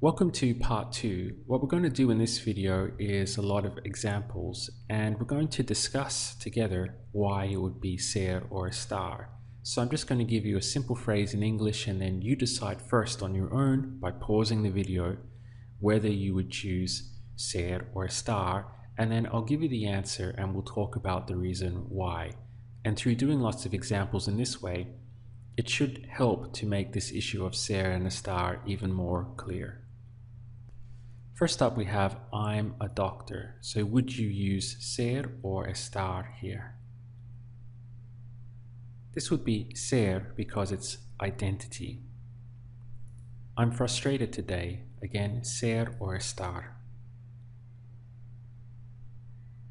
Welcome to part 2. What we're going to do in this video is a lot of examples, and we're going to discuss together why it would be ser or estar. So I'm just going to give you a simple phrase in English, and then you decide first on your own by pausing the video whether you would choose ser or estar, and then I'll give you the answer and we'll talk about the reason why. And through doing lots of examples in this way, it should help to make this issue of ser and estar even more clear. First up, we have I'm a doctor. So would you use ser or estar here? This would be ser because it's identity. I'm frustrated today. Again, ser or estar.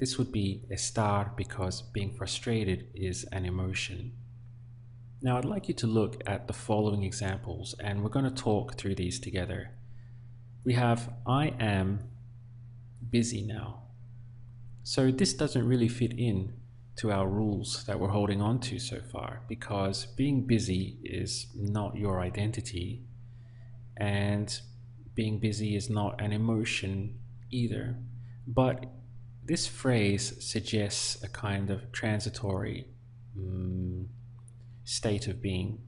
This would be estar because being frustrated is an emotion. Now I'd like you to look at the following examples, and we're going to talk through these together. We have I am busy now. So this doesn't really fit in to our rules that we're holding on to so far, because being busy is not your identity, and being busy is not an emotion either. But this phrase suggests a kind of transitory state of being,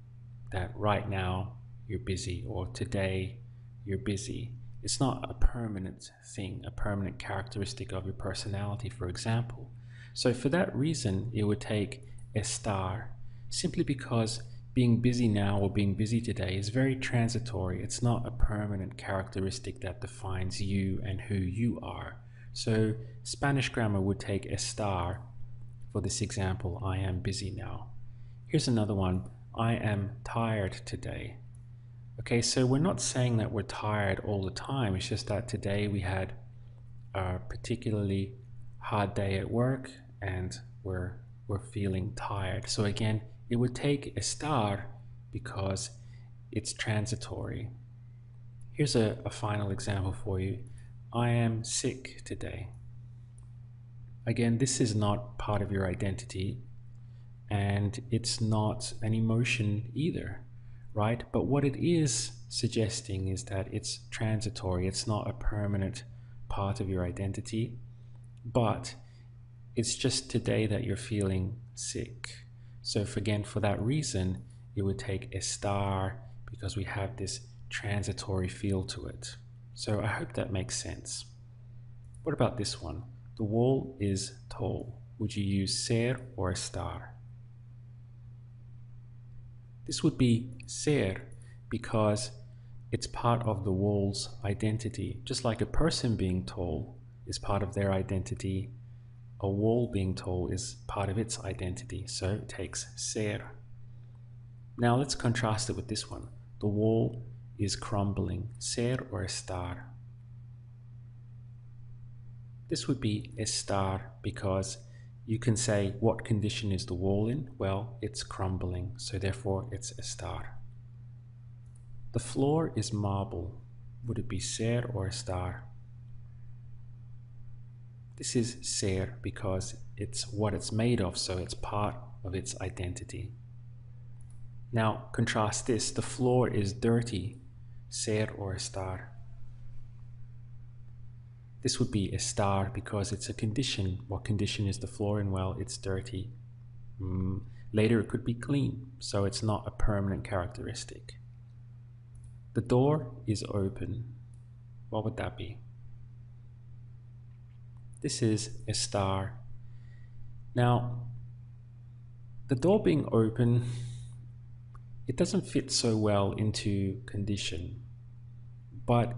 that right now you're busy, or today you're busy. It's not a permanent thing, a permanent characteristic of your personality, for example. So for that reason, it would take estar, simply because being busy now or being busy today is very transitory. It's not a permanent characteristic that defines you and who you are. So Spanish grammar would take estar for this example, I am busy now. Here's another one, I am tired today. Okay, so we're not saying that we're tired all the time. It's just that today we had a particularly hard day at work and we're feeling tired. So again, it would take estar because it's transitory. Here's a final example for you. I am sick today. Again, this is not part of your identity, and it's not an emotion either, right? But what it is suggesting is that it's transitory. It's not a permanent part of your identity, but it's just today that you're feeling sick. So again, for that reason, it would take estar because we have this transitory feel to it. So I hope that makes sense. What about this one? The wall is tall. Would you use ser or estar? This would be ser because it's part of the wall's identity. Just like a person being tall is part of their identity, a wall being tall is part of its identity. So it takes ser. Now let's contrast it with this one. The wall is crumbling. Ser or estar? This would be estar because you can say, what condition is the wall in? Well, it's crumbling, so therefore it's estar. The floor is marble. Would it be ser or estar? This is ser because it's what it's made of, so it's part of its identity. Now contrast this. The floor is dirty. Ser or estar? This would be estar because it's a condition. What condition is the floor in? Well, it's dirty. Later it could be clean, so it's not a permanent characteristic. The door is open. What would that be? This is estar. Now, the door being open, it doesn't fit so well into condition, but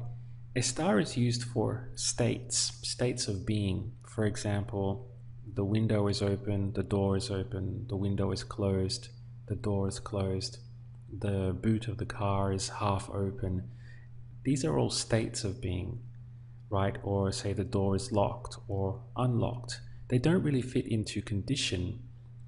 estar is used for states of being. For example, the window is open, the door is open, the window is closed, the door is closed, the boot of the car is half open. These are all states of being, right? Or say the door is locked or unlocked. They don't really fit into condition,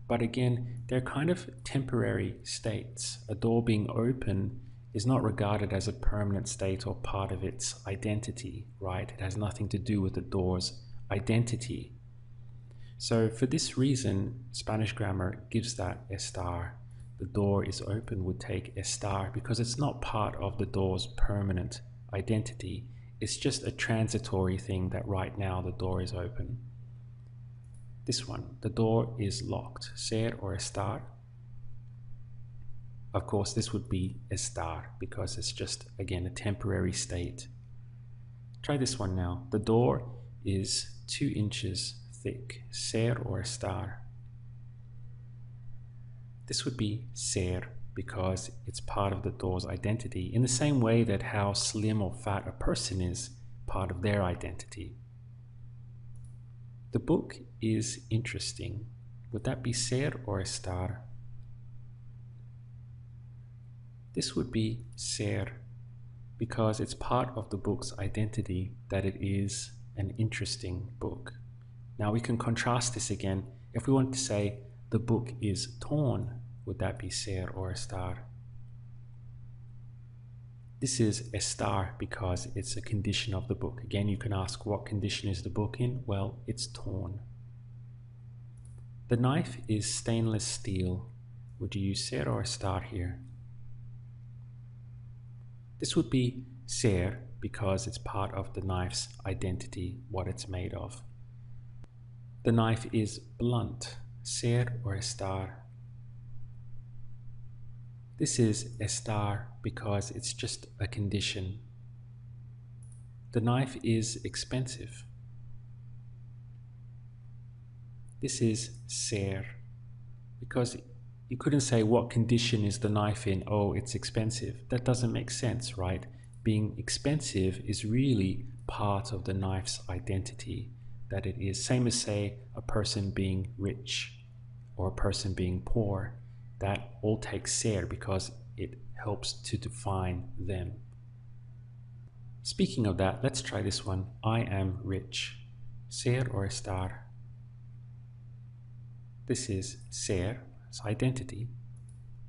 but again, they're kind of temporary states. A door being open is not regarded as a permanent state or part of its identity, right? It has nothing to do with the door's identity. So for this reason, Spanish grammar gives that estar. The door is open would take estar because it's not part of the door's permanent identity. It's just a transitory thing that right now the door is open. This one, the door is locked. Ser or estar. Of course, this would be estar because it's just, again, a temporary state. Try this one now. The door is 2 inches thick. Ser or estar. This would be ser because it's part of the door's identity, in the same way that how slim or fat a person is part of their identity. The book is interesting. Would that be ser or estar? This would be ser because it's part of the book's identity that it is an interesting book. Now we can contrast this again. If we want to say the book is torn, would that be ser or estar? This is estar because it's a condition of the book. Again, you can ask, what condition is the book in? Well, it's torn. The knife is stainless steel. Would you use ser or estar here? This would be ser because it's part of the knife's identity, what it's made of. The knife is blunt. Ser or estar? This is estar because it's just a condition. The knife is expensive. This is ser because you couldn't say what condition is the knife in. Oh, it's expensive. That doesn't make sense, right? Being expensive is really part of the knife's identity, that it is. Same as, say, a person being rich or a person being poor. That all takes ser because it helps to define them. Speaking of that, let's try this one. I am rich. Ser or estar? This is ser. It's identity.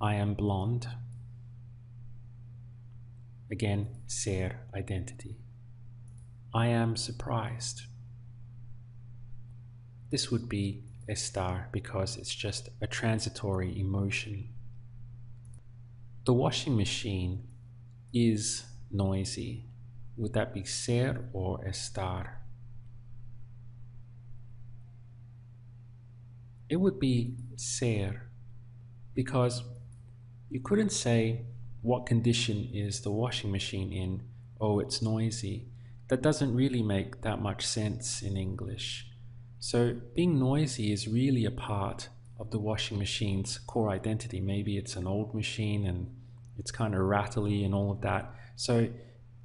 I am blonde. Again, ser, identity. I am surprised. This would be estar because it's just a transitory emotion. The washing machine is noisy. Would that be ser or estar? It would be ser because you couldn't say what condition is the washing machine in. Oh, it's noisy. That doesn't really make that much sense in English. So being noisy is really a part of the washing machine's core identity. Maybe it's an old machine and it's kind of rattly and all of that. So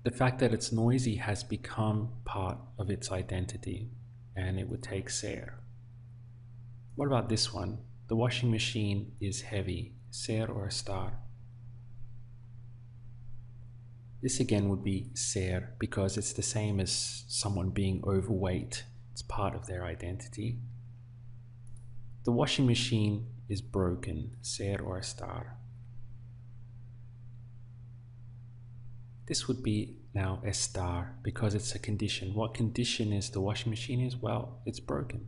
the fact that it's noisy has become part of its identity, and it would take ser. What about this one? The washing machine is heavy. Ser or estar? This again would be ser because it's the same as someone being overweight. It's part of their identity. The washing machine is broken. Ser or estar? This would be now estar because it's a condition. What condition is the washing machine is? Well, it's broken.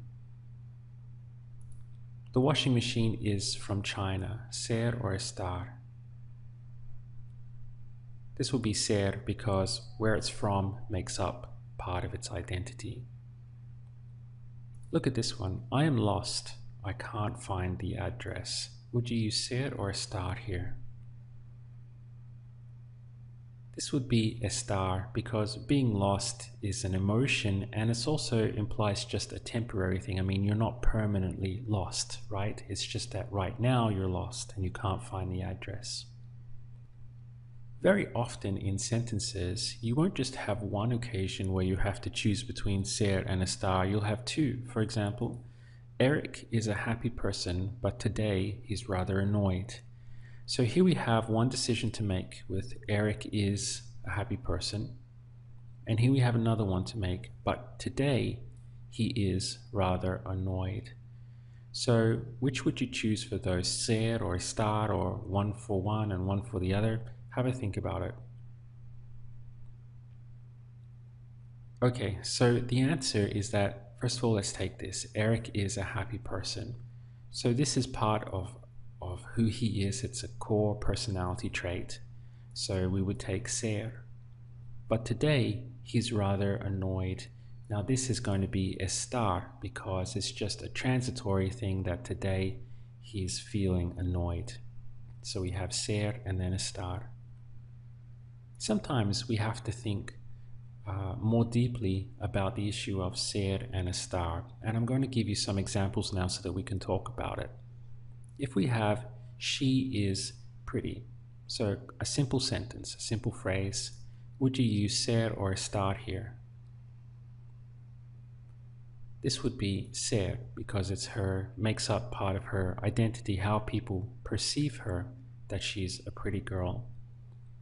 The washing machine is from China. Ser or estar? This will be ser because where it's from makes up part of its identity. Look at this one. I am lost. I can't find the address. Would you use ser or estar here? This would be estar because being lost is an emotion, and it also implies just a temporary thing. I mean, you're not permanently lost, right? It's just that right now you're lost and you can't find the address. Very often in sentences, you won't just have one occasion where you have to choose between ser and estar. You'll have two. For example, Eric is a happy person, but today he's rather annoyed. So here we have one decision to make with Eric is a happy person, and here we have another one to make, but today he is rather annoyed. So which would you choose for those, ser or estar, or one for one and one for the other? Have a think about it. Okay, so the answer is that, first of all, let's take this. Eric is a happy person. So this is part of who he is. It's a core personality trait. So we would take ser. but today he's rather annoyed. Now this is going to be estar because it's just a transitory thing that today he's feeling annoyed. So we have ser and then estar. Sometimes we have to think more deeply about the issue of ser and estar, and I'm going to give you some examples now so that we can talk about it. If we have she is pretty, so a simple sentence, a simple phrase, would you use ser or estar here? This would be ser because it's her, makes up part of her identity, how people perceive her, that she's a pretty girl.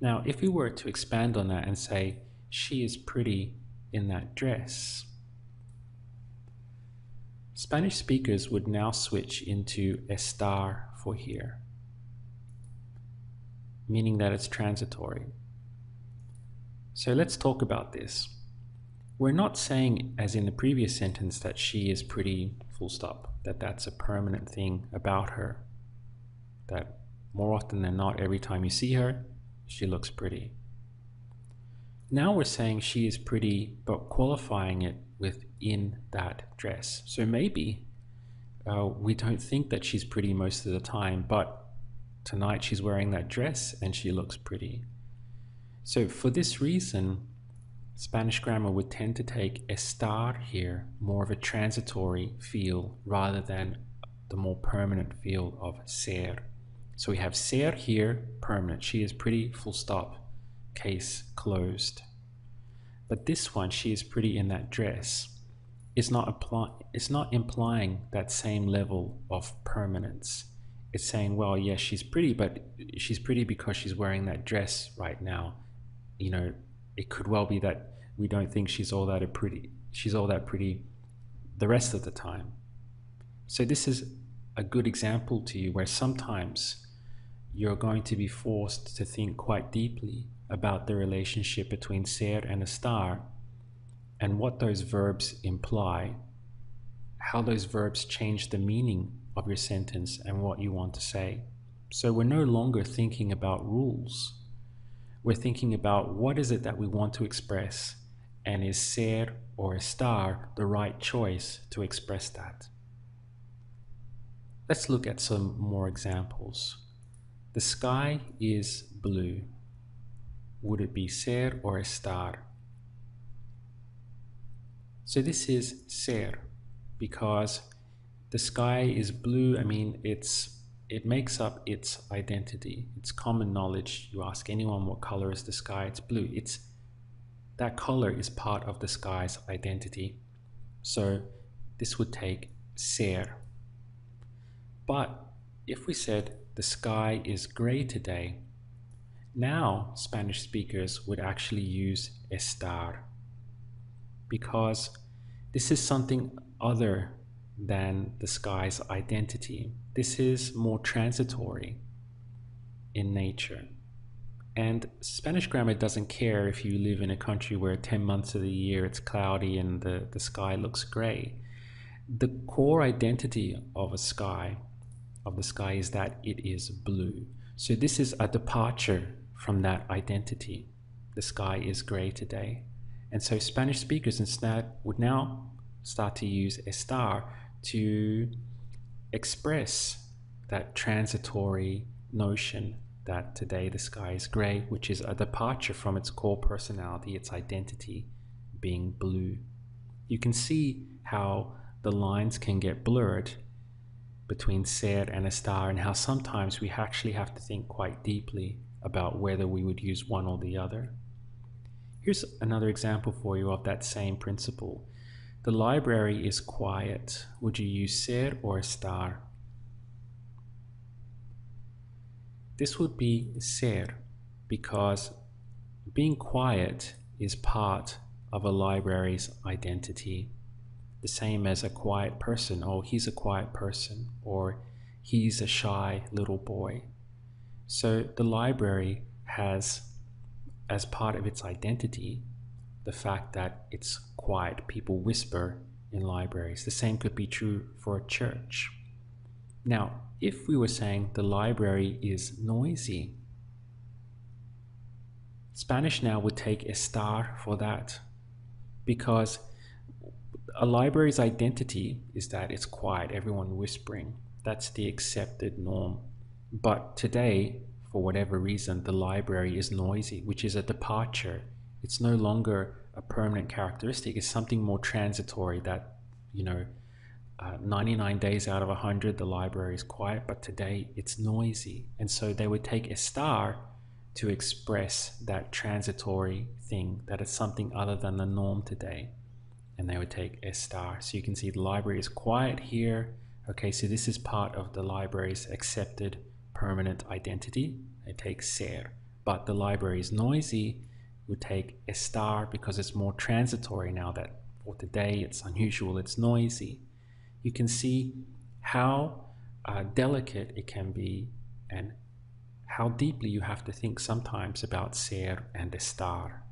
Now, if we were to expand on that and say, she is pretty in that dress, Spanish speakers would now switch into estar for here, meaning that it's transitory. So let's talk about this. We're not saying, as in the previous sentence, that she is pretty, full stop, that that's a permanent thing about her, that more often than not, every time you see her, she looks pretty. Now we're saying she is pretty, but qualifying it with in that dress. So maybe we don't think that she's pretty most of the time, but tonight she's wearing that dress and she looks pretty. So for this reason, Spanish grammar would tend to take estar here, more of a transitory feel rather than the more permanent feel of ser. So we have ser here, permanent. She is pretty, full stop, case closed. But this one, she is pretty in that dress, is not implying that same level of permanence. It's saying, well, yes, she's pretty, but she's pretty because she's wearing that dress right now. You know, it could well be that we don't think she's all that pretty the rest of the time. So this is a good example to you where sometimes you're going to be forced to think quite deeply about the relationship between ser and estar and what those verbs imply, how those verbs change the meaning of your sentence and what you want to say. So we're no longer thinking about rules. We're thinking about what is it that we want to express, and is ser or estar the right choice to express that? Let's look at some more examples. The sky is blue. Would it be ser or estar? So this is ser because the sky is blue. I mean, it makes up its identity. It's common knowledge. You ask anyone what color is the sky, it's blue. That color is part of the sky's identity. So this would take ser. But if we said the sky is gray today, now Spanish speakers would actually use estar because this is something other than the sky's identity. This is more transitory in nature. And Spanish grammar doesn't care if you live in a country where 10 months of the year it's cloudy and the sky looks gray. The core identity of the sky is that it is blue. So this is a departure from that identity. The sky is gray today. And so Spanish speakers instead would now start to use estar to express that transitory notion that today the sky is gray, which is a departure from its core personality, its identity being blue. You can see how the lines can get blurred between ser and estar, and how sometimes we actually have to think quite deeply about whether we would use one or the other. Here's another example for you of that same principle. The library is quiet. Would you use ser or estar? This would be ser because being quiet is part of a library's identity. The same as a quiet person. Oh, he's a quiet person, or he's a shy little boy. So the library has, as part of its identity, the fact that it's quiet. People whisper in libraries. The same could be true for a church. Now, if we were saying the library is noisy, Spanish now would take estar for that, because a library's identity is that it's quiet, everyone whispering. That's the accepted norm. But today, for whatever reason, the library is noisy, which is a departure. It's no longer a permanent characteristic. It's something more transitory that, 99 days out of 100, the library is quiet, but today it's noisy. And so they would take estar to express that transitory thing, that it's something other than the norm today. And they would take estar. So you can see the library is quiet here. Okay, so this is part of the library's accepted permanent identity. They take ser. But the library is noisy, would take estar because it's more transitory now that for today it's unusual, it's noisy. You can see how delicate it can be and how deeply you have to think sometimes about ser and estar.